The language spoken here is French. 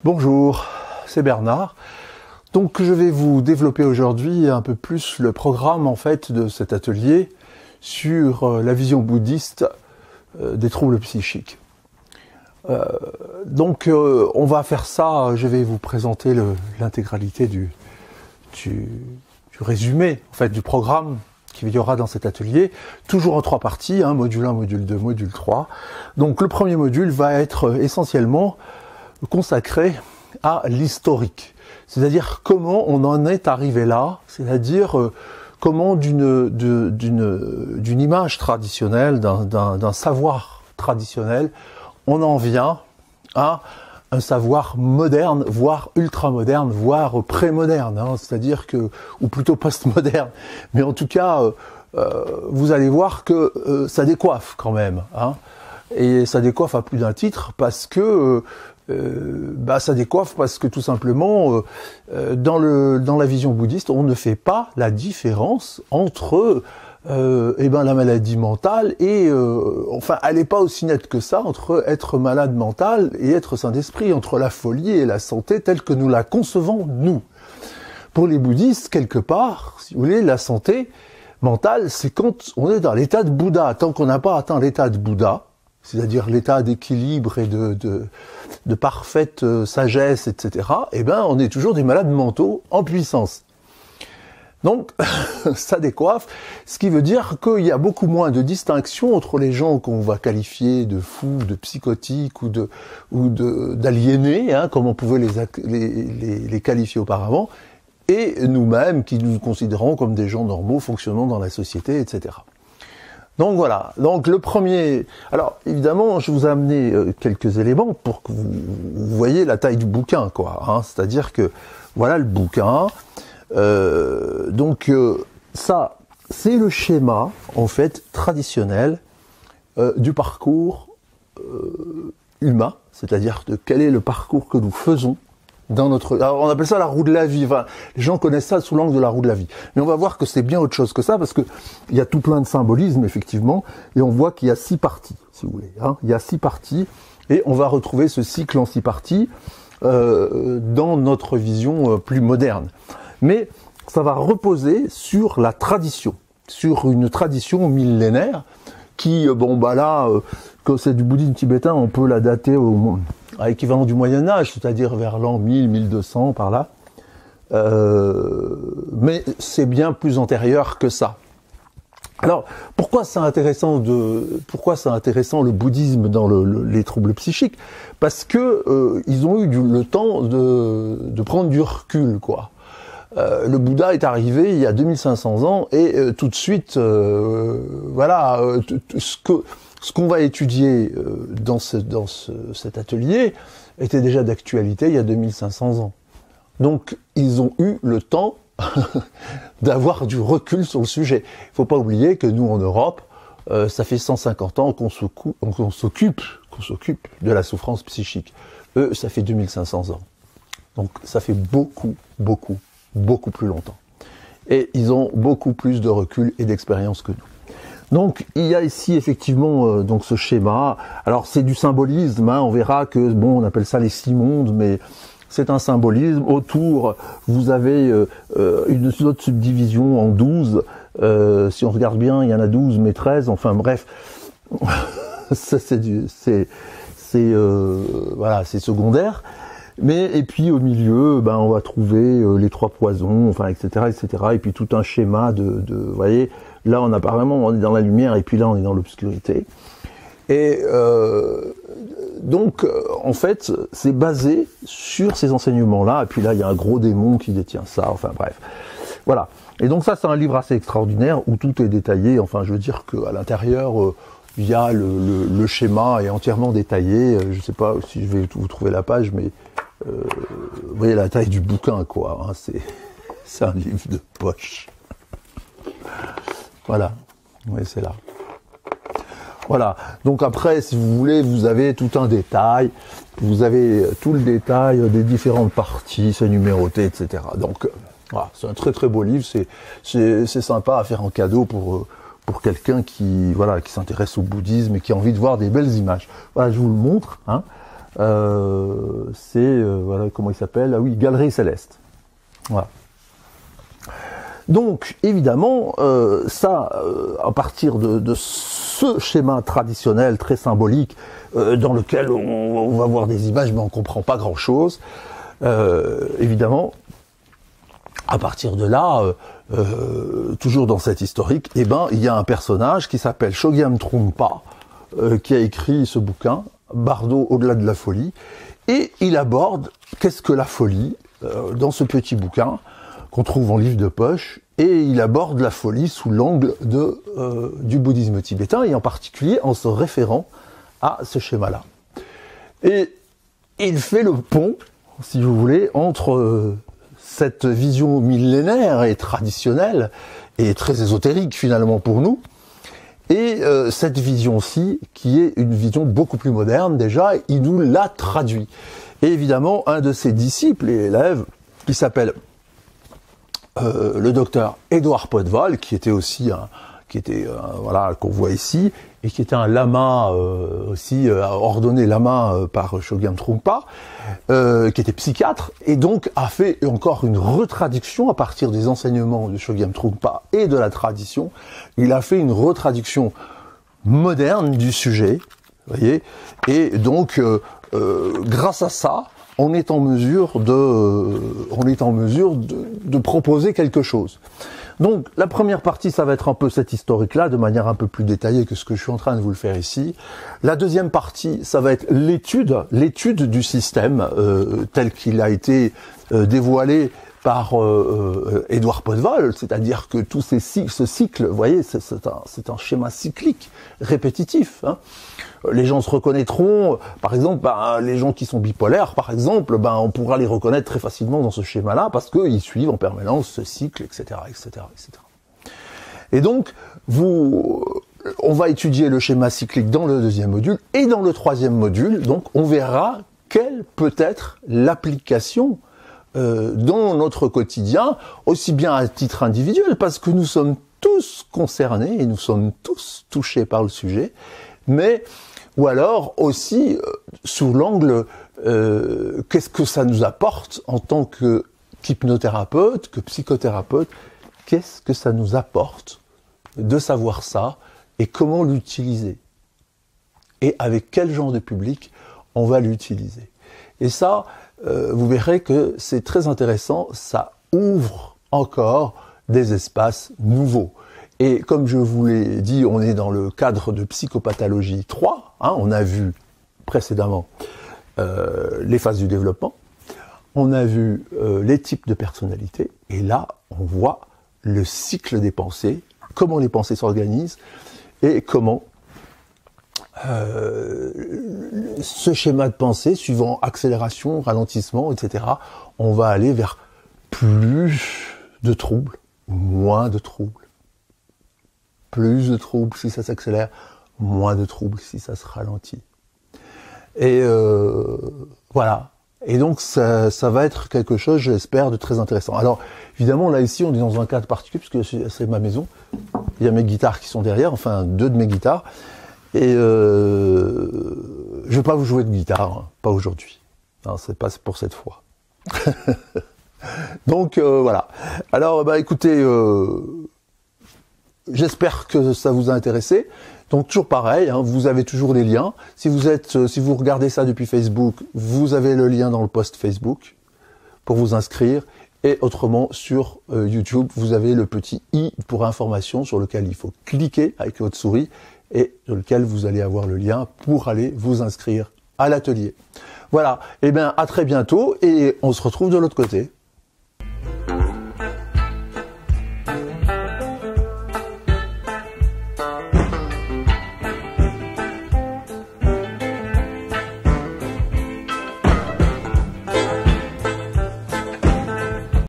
Bonjour, c'est Bernard. Donc je vais vous développer aujourd'hui un peu plus le programme en fait de cet atelier sur la vision bouddhiste des troubles psychiques. On va faire ça, je vais vous présenter l'intégralité du résumé en fait du programme qu'il y aura dans cet atelier, toujours en 3 parties, module 1, module 2, module 3. Donc le premier module va être essentiellement consacré à l'historique, c'est-à-dire comment on en est arrivé là, c'est-à-dire comment d'une image traditionnelle, d'un savoir traditionnel, on en vient à un savoir moderne, voire ultramoderne, voire pré-moderne, c'est-à-dire que, ou plutôt post-moderne, mais en tout cas, vous allez voir que ça décoiffe quand même, et ça décoiffe à plus d'un titre parce que ça décoiffe parce que tout simplement dans la vision bouddhiste on ne fait pas la différence entre la maladie mentale et elle n'est pas aussi nette que ça entre être malade mental et être sain d'esprit, entre la folie et la santé telle que nous la concevons nous. Pour les bouddhistes, quelque part, si vous voulez, la santé mentale, c'est quand on est dans l'état de Bouddha. Tant qu'on n'a pas atteint l'état de Bouddha, c'est-à-dire l'état d'équilibre et de parfaite sagesse, etc., on est toujours des malades mentaux en puissance. Donc, ça décoiffe, ce qui veut dire qu'il y a beaucoup moins de distinction entre les gens qu'on va qualifier de fous, de psychotiques ou d'aliénés, comme on pouvait les qualifier auparavant, et nous-mêmes qui nous considérons comme des gens normaux fonctionnant dans la société, etc. Donc voilà, donc le premier... Alors évidemment, je vous ai amené quelques éléments pour que vous voyez la taille du bouquin, c'est-à-dire que voilà le bouquin. Ça, c'est le schéma, en fait, traditionnel du parcours humain, c'est-à-dire de quel est le parcours que nous faisons dans notre... Alors on appelle ça la roue de la vie, les gens connaissent ça sous l'angle de la roue de la vie. Mais on va voir que c'est bien autre chose que ça, parce que il y a tout plein de symbolismes, effectivement, et on voit qu'il y a 6 parties, si vous voulez. Il y a 6 parties, et on va retrouver ce cycle en 6 parties dans notre vision plus moderne. Mais ça va reposer sur la tradition, sur une tradition millénaire qui, que c'est du bouddhisme tibétain, on peut la dater à l'équivalent du Moyen-Âge, c'est-à-dire vers l'an 1000, 1200, par là. Mais c'est bien plus antérieur que ça. Alors, pourquoi c'est intéressant le bouddhisme dans les troubles psychiques? Parce que ils ont eu le temps de prendre du recul, quoi. Le Bouddha est arrivé il y a 2500 ans et tout de suite, ce qu'on va étudier dans cet atelier était déjà d'actualité il y a 2500 ans. Donc, ils ont eu le temps d'avoir du recul sur le sujet. Il ne faut pas oublier que nous, en Europe, ça fait 150 ans qu'on s'occupe de la souffrance psychique. Eux, ça fait 2500 ans. Donc, ça fait beaucoup plus longtemps. Et ils ont beaucoup plus de recul et d'expérience que nous. Donc, il y a ici effectivement ce schéma. Alors, c'est du symbolisme. On verra que, on appelle ça les 6 mondes, mais c'est un symbolisme. Autour, vous avez une autre subdivision en 12. Si on regarde bien, il y en a 12, mais 13. Enfin, bref. Ça, c'est secondaire. Et puis au milieu, on va trouver les 3 poisons, etc. Et puis tout un schéma vous voyez, là on est dans la lumière et puis là on est dans l'obscurité. Et en fait, c'est basé sur ces enseignements-là. Et puis là, il y a un gros démon qui détient ça. Bref, voilà. Et donc ça, c'est un livre assez extraordinaire où tout est détaillé. Je veux dire qu'à l'intérieur, il y a le schéma est entièrement détaillé. Je ne sais pas si je vais vous trouver la page, mais vous voyez la taille du bouquin, quoi. C'est un livre de poche. Voilà. Oui, c'est là. Voilà. Donc après, si vous voulez, vous avez tout un détail. Vous avez tout le détail des différentes parties, c'est numéroté, etc. Donc, voilà, c'est un très très beau livre. C'est sympa à faire en cadeau pour quelqu'un qui s'intéresse au bouddhisme et qui a envie de voir des belles images. Voilà, je vous le montre. c'est, voilà, comment il s'appelle? Ah oui, Galerie Céleste. Voilà. Donc, évidemment, à partir de ce schéma traditionnel très symbolique, dans lequel on va voir des images, mais on ne comprend pas grand-chose, évidemment, à partir de là, toujours dans cette historique, eh ben, il y a un personnage qui s'appelle Chogyam Trungpa, qui a écrit ce bouquin, Bardo au-delà de la folie, et il aborde qu'est-ce que la folie dans ce petit bouquin qu'on trouve en livre de poche, et il aborde la folie sous l'angle du bouddhisme tibétain, et en particulier en se référant à ce schéma-là. Et il fait le pont, si vous voulez, entre cette vision millénaire et traditionnelle, et très ésotérique finalement pour nous, et cette vision-ci, qui est une vision beaucoup plus moderne déjà, il nous l'a traduit. Et évidemment, un de ses disciples et élèves, qui s'appelle le docteur Édouard Pottwal, qui était aussi voilà, qu'on voit ici, et qui était un lama aussi, ordonné lama par Chogyam Trungpa, qui était psychiatre, et donc a fait encore une retraduction à partir des enseignements de Chogyam Trungpa et de la tradition. Il a fait une retraduction moderne du sujet, voyez, et donc grâce à ça, on est en mesure de proposer quelque chose. Donc, la première partie, ça va être un peu cette historique-là, de manière un peu plus détaillée que ce que je suis en train de vous le faire ici. La deuxième partie, ça va être l'étude du système tel qu'il a été dévoilé par Édouard Pottwal, c'est-à-dire que tous ce cycle, vous voyez, c'est un schéma cyclique, répétitif, hein. Les gens se reconnaîtront, par exemple, les gens qui sont bipolaires, par exemple, on pourra les reconnaître très facilement dans ce schéma-là, parce qu'ils suivent en permanence ce cycle, etc., etc., etc. Et donc, on va étudier le schéma cyclique dans le deuxième module, et dans le troisième module, donc, on verra quelle peut être l'application dans notre quotidien, aussi bien à titre individuel, parce que nous sommes tous concernés, et nous sommes tous touchés par le sujet, mais ou alors aussi sous l'angle qu'est-ce que ça nous apporte en tant qu'hypnothérapeute, que psychothérapeute, qu'est-ce que ça nous apporte de savoir ça et comment l'utiliser et avec quel genre de public on va l'utiliser. Et ça, vous verrez que c'est très intéressant, ça ouvre encore des espaces nouveaux. Et comme je vous l'ai dit, on est dans le cadre de psychopathologie 3, hein, on a vu précédemment les phases du développement, on a vu les types de personnalités, et là, on voit le cycle des pensées, comment les pensées s'organisent, et comment ce schéma de pensée, suivant accélération, ralentissement, etc., on va aller vers plus de troubles, moins de troubles. Plus de troubles si ça s'accélère, moins de troubles si ça se ralentit. Et voilà. Et donc ça va être quelque chose, j'espère, de très intéressant. Alors, évidemment, là ici, on est dans un cadre particulier, puisque c'est ma maison. Il y a mes guitares qui sont derrière, enfin 2 de mes guitares. Et je vais pas vous jouer de guitare, hein, pas aujourd'hui. Non, c'est pas pour cette fois. Donc voilà. Alors, écoutez, j'espère que ça vous a intéressé. Donc toujours pareil, hein, vous avez toujours les liens. Si vous regardez ça depuis Facebook, vous avez le lien dans le post Facebook pour vous inscrire. Et autrement, sur YouTube, vous avez le petit i pour information sur lequel il faut cliquer avec votre souris et sur lequel vous allez avoir le lien pour aller vous inscrire à l'atelier. Voilà, et bien à très bientôt et on se retrouve de l'autre côté.